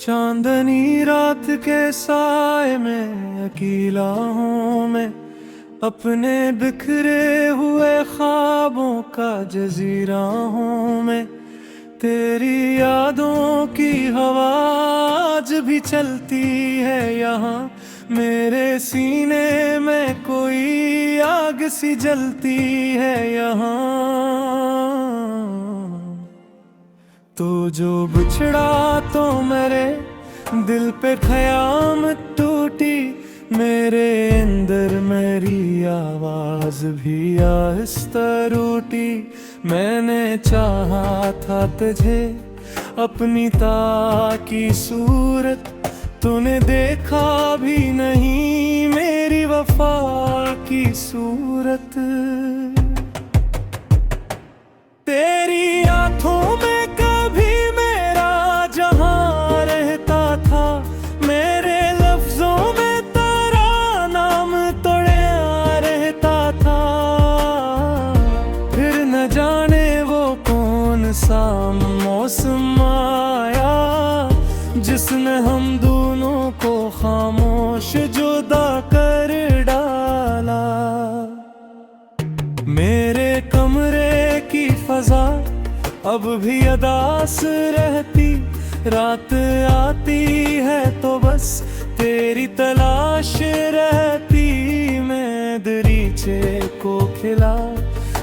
चांदनी रात के साए में अकेला हूँ मैं, अपने बिखरे हुए ख्वाबों का जजीरा हूँ मैं। तेरी यादों की हवा आज भी चलती है यहाँ, मेरे सीने में कोई आग सी जलती है यहाँ। तो जो बिछड़ा तो मेरे दिल पे क़यामत टूटी, मेरे अंदर मेरी आवाज भी आहिस्ता रूठी। मैंने चाहा था तुझे अपनी ताकी सूरत, तूने देखा भी नहीं मेरी वफा की सूरत। तेरी आंखों में कभी मेरा जहां रहता था, मेरे लफ्जों में तेरा नाम तोड़या रहता था। फिर न जाने वो कौन सा मौसम आया, जिसने हम दोनों को खामोश जुदा कर डाला। मेरे कमरे की फजा अब भी अदास रहती, रात आती है तो बस तेरी तलाश रहती। मैं दरीचे को खिला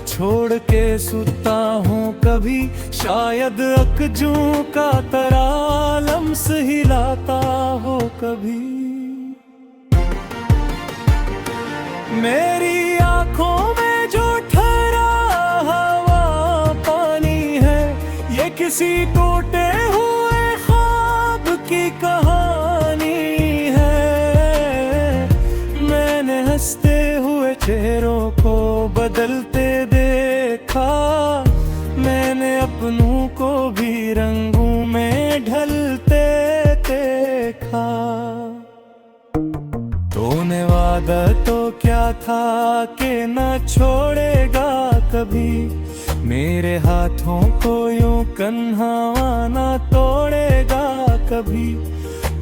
छोड़ के सुता हूँ कभी, शायद अकजों का तरा लम्स हिलाता हो कभी। मेरी आंखों में जो ठहरा हवा पानी है, ये किसी टूटे हुए ख्वाब की कहानी है। मैंने हंसते हुए चेहरों को बदलते देखा, मैंने अपनों को भी रंगों में ढलते देखा। तूने वादा तो क्या था कि न छोड़ेगा कभी, मेरे हाथों को यूं कन्हावा न तोड़ेगा कभी।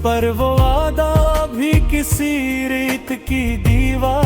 पर वो वादा भी किसी रीत की दीवार